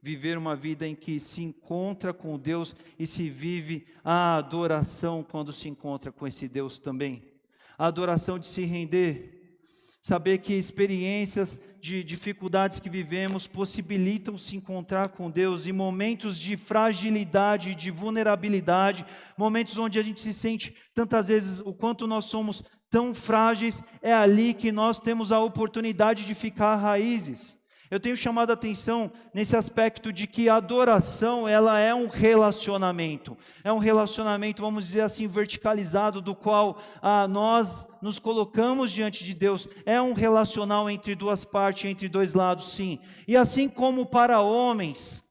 viver uma vida em que se encontra com Deus e se vive a adoração quando se encontra com esse Deus também. A adoração de se render, saber que experiências de dificuldades que vivemos possibilitam se encontrar com Deus em momentos de fragilidade, de vulnerabilidade, momentos onde a gente se sente tantas vezes o quanto nós somos tão frágeis, é ali que nós temos a oportunidade de ficar raízes. Eu tenho chamado a atenção nesse aspecto de que a adoração, ela é um relacionamento, vamos dizer assim, verticalizado, do qual nós nos colocamos diante de Deus, é um relacional entre duas partes, entre dois lados, sim. E assim como para homens,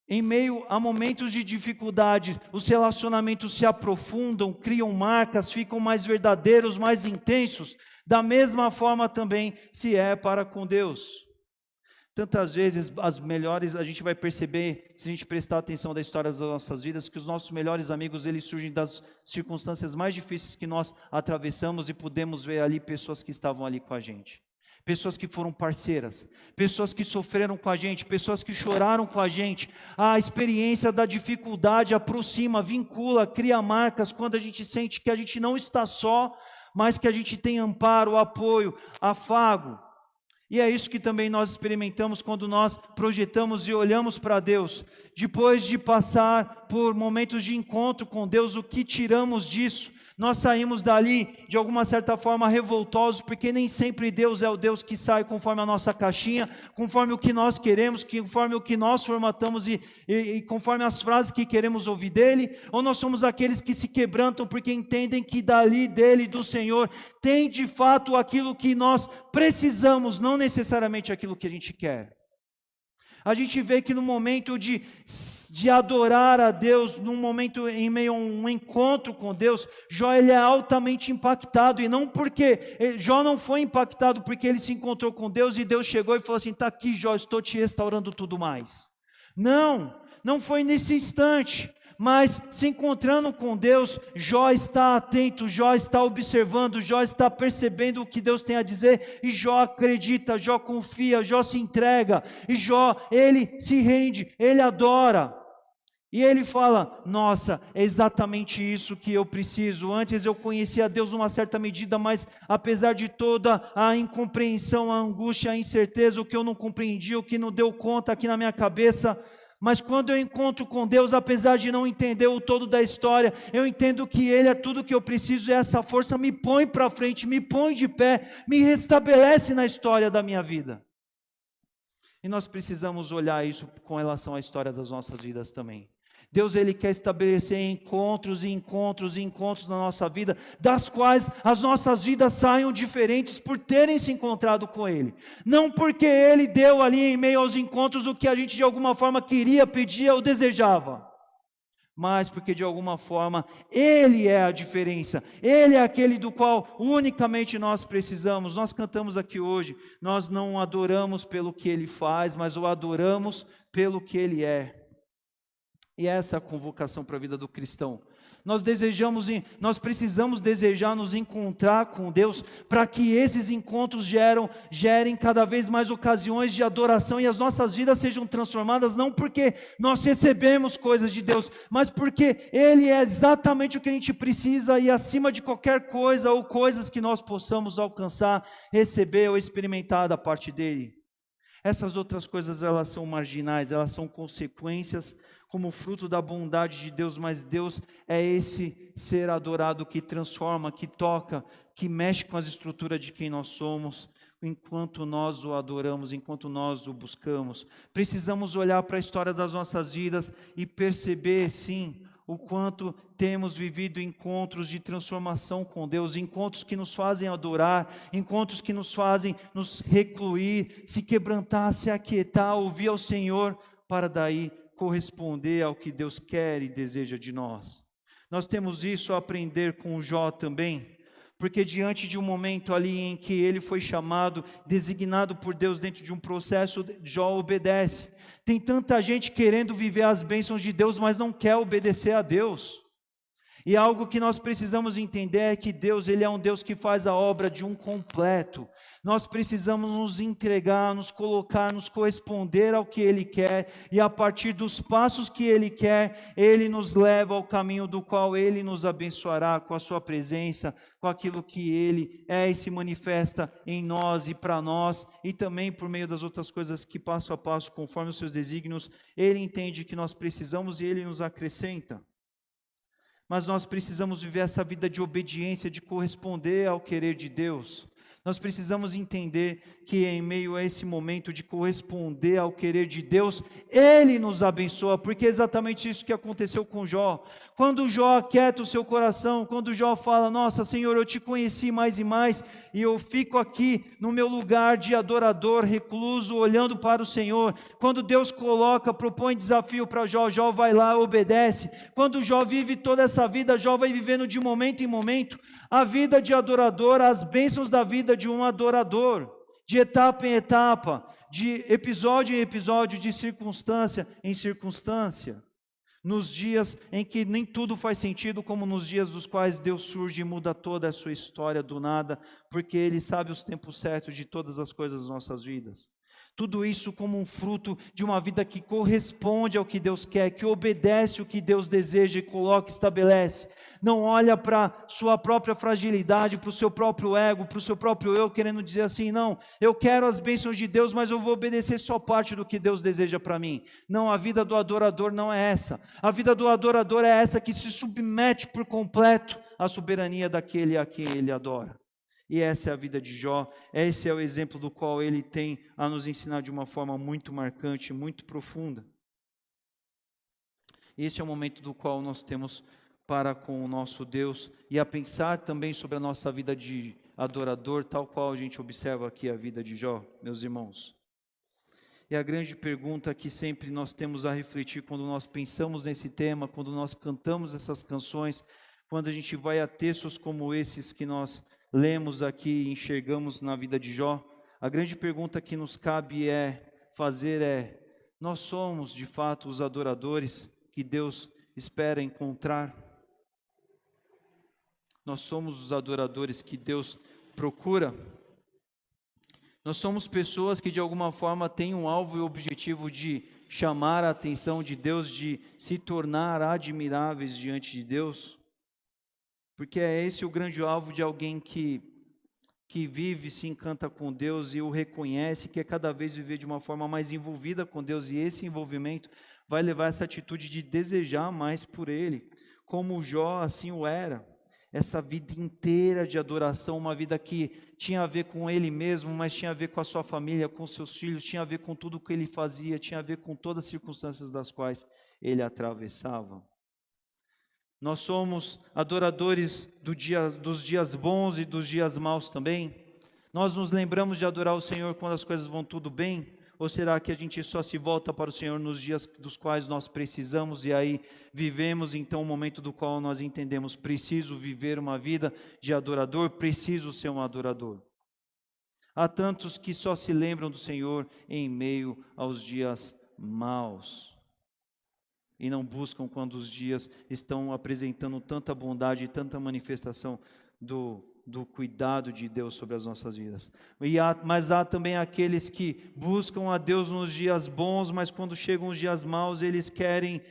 em meio a momentos de dificuldade, os relacionamentos se aprofundam, criam marcas, ficam mais verdadeiros, mais intensos, da mesma forma também se é para com Deus. Tantas vezes as melhores, a gente vai perceber, se a gente prestar atenção da história das nossas vidas, que os nossos melhores amigos, eles surgem das circunstâncias mais difíceis que nós atravessamos e podemos ver ali pessoas que estavam ali com a gente. pessoas que foram parceiras, pessoas que sofreram com a gente, pessoas que choraram com a gente. A experiência da dificuldade aproxima, vincula, cria marcas quando a gente sente que a gente não está só, mas que a gente tem amparo, apoio, afago. E é isso que também nós experimentamos quando nós projetamos e olhamos para Deus. Depois de passar por momentos de encontro com Deus, o que tiramos disso? Nós saímos dali, de alguma certa forma, revoltosos, porque nem sempre Deus é o Deus que sai conforme a nossa caixinha, conforme o que nós queremos, conforme o que nós formatamos e conforme as frases que queremos ouvir dEle, ou nós somos aqueles que se quebrantam porque entendem que dali dEle, do Senhor, tem de fato aquilo que nós precisamos, não necessariamente aquilo que a gente quer. A gente vê que no momento de adorar a Deus, num momento em meio a um encontro com Deus, Jó ele é altamente impactado, e não porque, Jó não foi impactado porque ele se encontrou com Deus e Deus chegou e falou assim, está aqui Jó, estou te restaurando tudo mais. Não foi nesse instante. Mas se encontrando com Deus, Jó está atento, Jó está observando, Jó está percebendo o que Deus tem a dizer, e Jó acredita, Jó confia, Jó se entrega, e Jó, ele se rende, ele adora. E ele fala, nossa, é exatamente isso que eu preciso. Antes eu conhecia Deus numa certa medida, mas apesar de toda a incompreensão, a angústia, a incerteza, o que eu não compreendi, o que não deu conta aqui na minha cabeça, mas quando eu encontro com Deus, apesar de não entender o todo da história, eu entendo que Ele é tudo que eu preciso, e essa força me põe para frente, me põe de pé, me restabelece na história da minha vida. E nós precisamos olhar isso com relação à história das nossas vidas também. Deus ele quer estabelecer encontros na nossa vida, das quais as nossas vidas saiam diferentes por terem se encontrado com Ele. Não porque Ele deu ali em meio aos encontros o que a gente de alguma forma queria, pedia ou desejava, mas porque de alguma forma Ele é a diferença, Ele é aquele do qual unicamente nós precisamos. Nós cantamos aqui hoje, nós não adoramos pelo que Ele faz, mas o adoramos pelo que Ele é. E essa é a convocação para a vida do cristão. Nós precisamos desejar nos encontrar com Deus, para que esses encontros gerem cada vez mais ocasiões de adoração, e as nossas vidas sejam transformadas, não porque nós recebemos coisas de Deus, mas porque Ele é exatamente o que a gente precisa, e acima de qualquer coisa ou coisas que nós possamos alcançar, receber ou experimentar da parte dEle. Essas outras coisas, elas são marginais, elas são consequências como fruto da bondade de Deus, mas Deus é esse ser adorado que transforma, que toca, que mexe com as estruturas de quem nós somos, enquanto nós o adoramos, enquanto nós o buscamos. Precisamos olhar para a história das nossas vidas e perceber, sim, o quanto temos vivido encontros de transformação com Deus, encontros que nos fazem adorar, encontros que nos fazem nos recluir, se quebrantar, se aquietar, ouvir ao Senhor, para daí corresponder ao que Deus quer e deseja de nós. Nós temos isso a aprender com Jó também, porque diante de um momento ali em que ele foi chamado, designado por Deus dentro de um processo, Jó obedece. Tem tanta gente querendo viver as bênçãos de Deus, mas não quer obedecer a Deus. E algo que nós precisamos entender é que Deus, Ele é um Deus que faz a obra de um completo. Nós precisamos nos entregar, nos colocar, nos corresponder ao que Ele quer, e a partir dos passos que Ele quer, Ele nos leva ao caminho do qual Ele nos abençoará com a sua presença, com aquilo que Ele é e se manifesta em nós e para nós, e também por meio das outras coisas que passo a passo, conforme os seus desígnios, Ele entende que nós precisamos e Ele nos acrescenta. Mas nós precisamos viver essa vida de obediência, de corresponder ao querer de Deus. Nós precisamos entender que em meio a esse momento de corresponder ao querer de Deus, Ele nos abençoa, porque é exatamente isso que aconteceu com Jó. Quando Jó aquieta o seu coração, quando Jó fala, nossa Senhor, eu te conheci mais e mais, e eu fico aqui no meu lugar de adorador, recluso, olhando para o Senhor. Quando Deus propõe desafio para Jó, Jó vai lá, obedece. Quando Jó vive toda essa vida, Jó vai vivendo de momento em momento a vida de adorador, as bênçãos da vida de um adorador, de etapa em etapa, de episódio em episódio, de circunstância em circunstância. nos dias em que nem tudo faz sentido, como nos dias dos quais Deus surge e muda toda a sua história do nada, porque Ele sabe os tempos certos de todas as coisas das nossas vidas. Tudo isso como um fruto de uma vida que corresponde ao que Deus quer, que obedece o que Deus deseja e coloca, estabelece. Não olha para sua própria fragilidade, para o seu próprio ego, para o seu próprio eu, querendo dizer assim, não, eu quero as bênçãos de Deus, mas eu vou obedecer só parte do que Deus deseja para mim. Não, a vida do adorador não é essa. A vida do adorador é essa que se submete por completo à soberania daquele a quem ele adora. E essa é a vida de Jó, esse é o exemplo do qual ele tem a nos ensinar de uma forma muito marcante, muito profunda. Esse é o momento do qual nós temos para com o nosso Deus e a pensar também sobre a nossa vida de adorador, tal qual a gente observa aqui a vida de Jó, meus irmãos. E a grande pergunta que sempre nós temos a refletir quando nós pensamos nesse tema, quando nós cantamos essas canções, quando a gente vai a textos como esses que nós lemos aqui e enxergamos na vida de Jó, a grande pergunta que nos cabe fazer é: nós somos de fato os adoradores que Deus espera encontrar? Nós somos os adoradores que Deus procura? Nós somos pessoas que de alguma forma têm um alvo e objetivo de chamar a atenção de Deus, de se tornar admiráveis diante de Deus? Porque é esse o grande alvo de alguém que vive, se encanta com Deus e o reconhece, quer cada vez viver de uma forma mais envolvida com Deus, e esse envolvimento vai levar essa atitude de desejar mais por Ele, como Jó assim o era. Essa vida inteira de adoração, uma vida que tinha a ver com ele mesmo, mas tinha a ver com a sua família, com seus filhos, tinha a ver com tudo o que ele fazia, tinha a ver com todas as circunstâncias das quais ele atravessava. Nós somos adoradores dos dias bons e dos dias maus também. Nós nos lembramos de adorar o Senhor quando as coisas vão tudo bem? Ou será que a gente só se volta para o Senhor nos dias dos quais nós precisamos e aí vivemos então o momento do qual nós entendemos: preciso viver uma vida de adorador, preciso ser um adorador? Há tantos que só se lembram do Senhor em meio aos dias maus e não buscam quando os dias estão apresentando tanta bondade e tanta manifestação do cuidado de Deus sobre as nossas vidas. Mas há também aqueles que buscam a Deus nos dias bons, mas quando chegam os dias maus, eles querem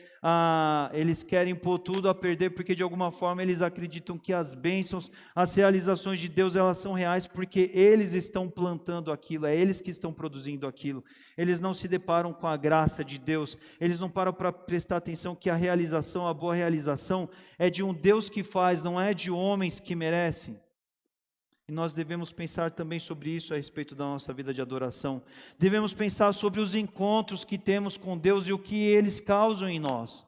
pôr tudo a perder, porque de alguma forma eles acreditam que as bênçãos, as realizações de Deus, elas são reais, porque eles estão plantando aquilo, é eles que estão produzindo aquilo. Eles não se deparam com a graça de Deus, eles não param para prestar atenção que a realização, a boa realização, é de um Deus que faz, não é de homens que merecem. E nós devemos pensar também sobre isso a respeito da nossa vida de adoração. Devemos pensar sobre os encontros que temos com Deus e o que eles causam em nós.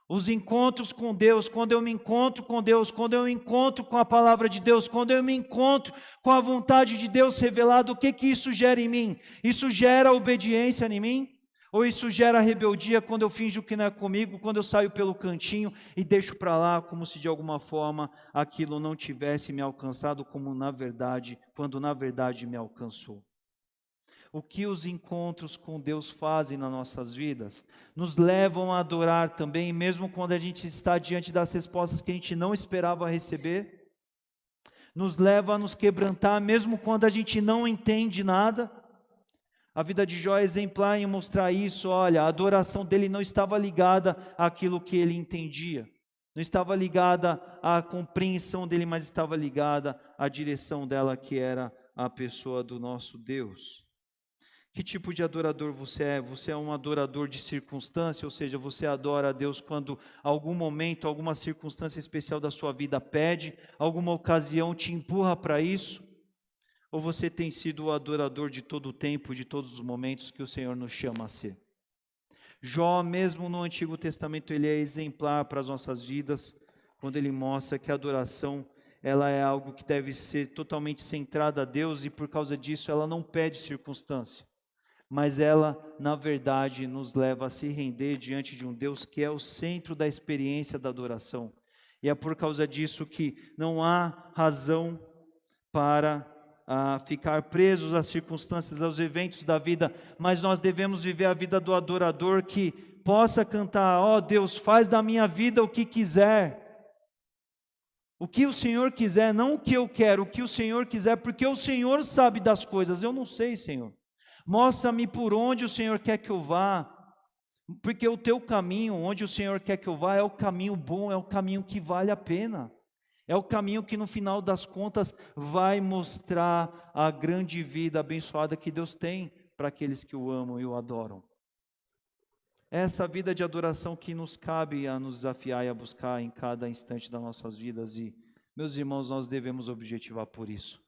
Os encontros com Deus, quando eu me encontro com Deus, quando eu me encontro com a palavra de Deus, quando eu me encontro com a vontade de Deus revelada, o que isso gera em mim? Isso gera obediência em mim? Ou isso gera rebeldia quando eu finjo que não é comigo, quando eu saio pelo cantinho e deixo para lá, como se de alguma forma aquilo não tivesse me alcançado, quando na verdade me alcançou? O que os encontros com Deus fazem nas nossas vidas? Nos levam a adorar também, mesmo quando a gente está diante das respostas que a gente não esperava receber? Nos leva a nos quebrantar, mesmo quando a gente não entende nada? A vida de Jó é exemplar em mostrar isso. Olha, a adoração dele não estava ligada àquilo que ele entendia, não estava ligada à compreensão dele, mas estava ligada à direção dela, que era a pessoa do nosso Deus. Que tipo de adorador você é? Você é um adorador de circunstância, ou seja, você adora a Deus quando algum momento, alguma circunstância especial da sua vida pede, alguma ocasião te empurra para isso? Ou você tem sido o adorador de todo o tempo, de todos os momentos que o Senhor nos chama a ser? Jó, mesmo no Antigo Testamento, ele é exemplar para as nossas vidas, quando ele mostra que a adoração, ela é algo que deve ser totalmente centrada a Deus, e por causa disso ela não pede circunstância, mas ela, na verdade, nos leva a se render diante de um Deus que é o centro da experiência da adoração. E é por causa disso que não há razão para ficar presos às circunstâncias, aos eventos da vida, mas nós devemos viver a vida do adorador que possa cantar: ó Deus, faz da minha vida o que quiser. O que o Senhor quiser, não o que eu quero, o que o Senhor quiser, porque o Senhor sabe das coisas, eu não sei, Senhor. Mostra-me por onde o Senhor quer que eu vá, porque o teu caminho, onde o Senhor quer que eu vá, é o caminho bom, é o caminho que vale a pena. É o caminho que no final das contas vai mostrar a grande vida abençoada que Deus tem para aqueles que o amam e o adoram. Essa vida de adoração que nos cabe a nos desafiar e a buscar em cada instante das nossas vidas. E, meus irmãos, nós devemos objetivar por isso.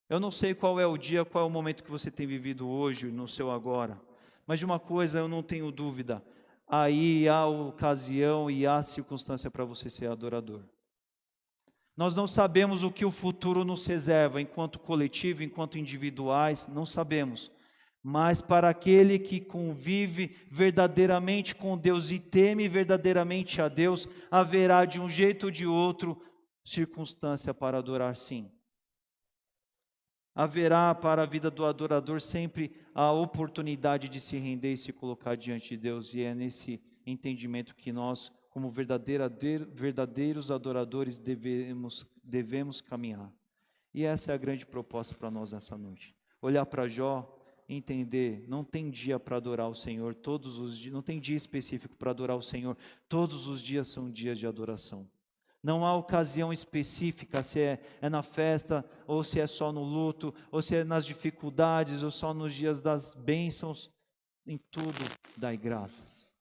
Eu não sei qual é o dia, qual é o momento que você tem vivido hoje, no seu agora. Mas de uma coisa eu não tenho dúvida. Aí há ocasião e há circunstância para você ser adorador. Nós não sabemos o que o futuro nos reserva, enquanto coletivo, enquanto individuais, não sabemos. Mas para aquele que convive verdadeiramente com Deus e teme verdadeiramente a Deus, haverá de um jeito ou de outro circunstância para adorar, sim. Haverá para a vida do adorador sempre a oportunidade de se render e se colocar diante de Deus, e é nesse entendimento que nós, como verdadeiros adoradores, devemos caminhar. E essa é a grande proposta para nós nessa noite. Olhar para Jó, entender, não tem dia para adorar o Senhor todos os dias, não tem dia específico para adorar o Senhor, todos os dias são dias de adoração. Não há ocasião específica, se é na festa, ou se é só no luto, ou se é nas dificuldades, ou só nos dias das bênçãos. Em tudo dai graças.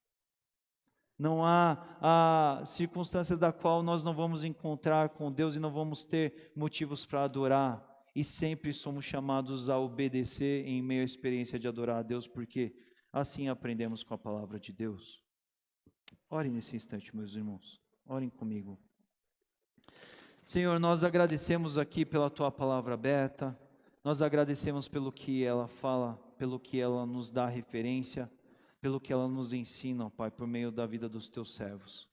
Não há circunstâncias da qual nós não vamos encontrar com Deus e não vamos ter motivos para adorar. E sempre somos chamados a obedecer em meio à experiência de adorar a Deus, porque assim aprendemos com a palavra de Deus. Orem nesse instante, meus irmãos. Orem comigo. Senhor, nós agradecemos aqui pela Tua palavra aberta. Nós agradecemos pelo que ela fala, pelo que ela nos dá referência, pelo que ela nos ensina, ó Pai, por meio da vida dos Teus servos.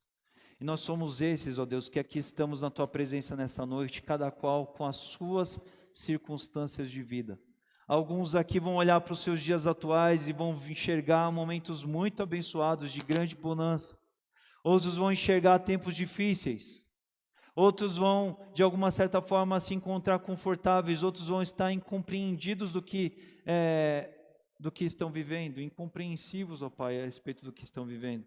E nós somos esses, ó Deus, que aqui estamos na Tua presença nessa noite, cada qual com as suas circunstâncias de vida. Alguns aqui vão olhar para os seus dias atuais e vão enxergar momentos muito abençoados, de grande bonança. Outros vão enxergar tempos difíceis. Outros vão, de alguma certa forma, se encontrar confortáveis. Outros vão estar incompreendidos do que estão vivendo, incompreensivos, ó Pai, a respeito do que estão vivendo.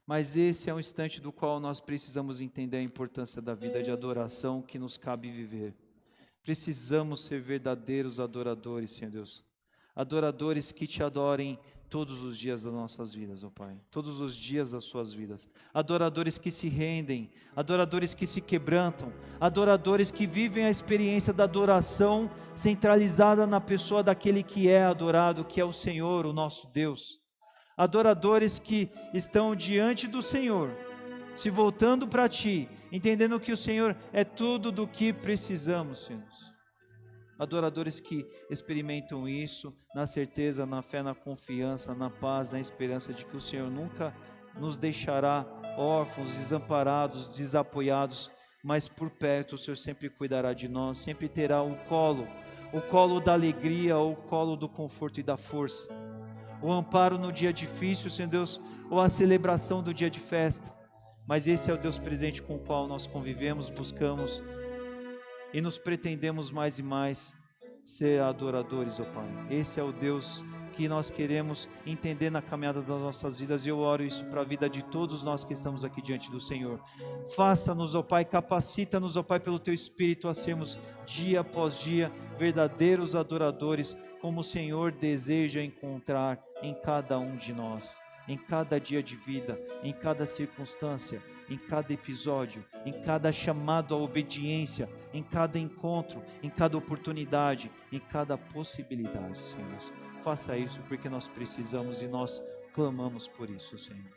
Mas esse é um instante do qual nós precisamos entender a importância da vida de adoração que nos cabe viver. Precisamos ser verdadeiros adoradores, Senhor Deus. Adoradores que Te adorem todos os dias das nossas vidas, ó Pai. Todos os dias das suas vidas. Adoradores que se rendem, adoradores que se quebrantam, adoradores que vivem a experiência da adoração centralizada na pessoa daquele que é adorado, que é o Senhor, o nosso Deus. Adoradores que estão diante do Senhor, se voltando para Ti, entendendo que o Senhor é tudo do que precisamos, Senhor. Adoradores que experimentam isso na certeza, na fé, na confiança, na paz, na esperança de que o Senhor nunca nos deixará órfãos, desamparados, desapoiados, mas por perto o Senhor sempre cuidará de nós, sempre terá o colo da alegria, o colo do conforto e da força, o amparo no dia difícil, Senhor Deus, ou a celebração do dia de festa. Mas esse é o Deus presente com o qual nós convivemos, buscamos e nos pretendemos mais e mais ser adoradores, ó Pai. Esse é o Deus que nós queremos entender na caminhada das nossas vidas, e eu oro isso para a vida de todos nós que estamos aqui diante do Senhor. Faça-nos, ó Pai, capacita-nos, ó Pai, pelo Teu Espírito a sermos dia após dia verdadeiros adoradores, como o Senhor deseja encontrar em cada um de nós, em cada dia de vida, em cada circunstância, em cada episódio, em cada chamado à obediência, em cada encontro, em cada oportunidade, em cada possibilidade, Senhor. Faça isso porque nós precisamos e nós clamamos por isso, Senhor.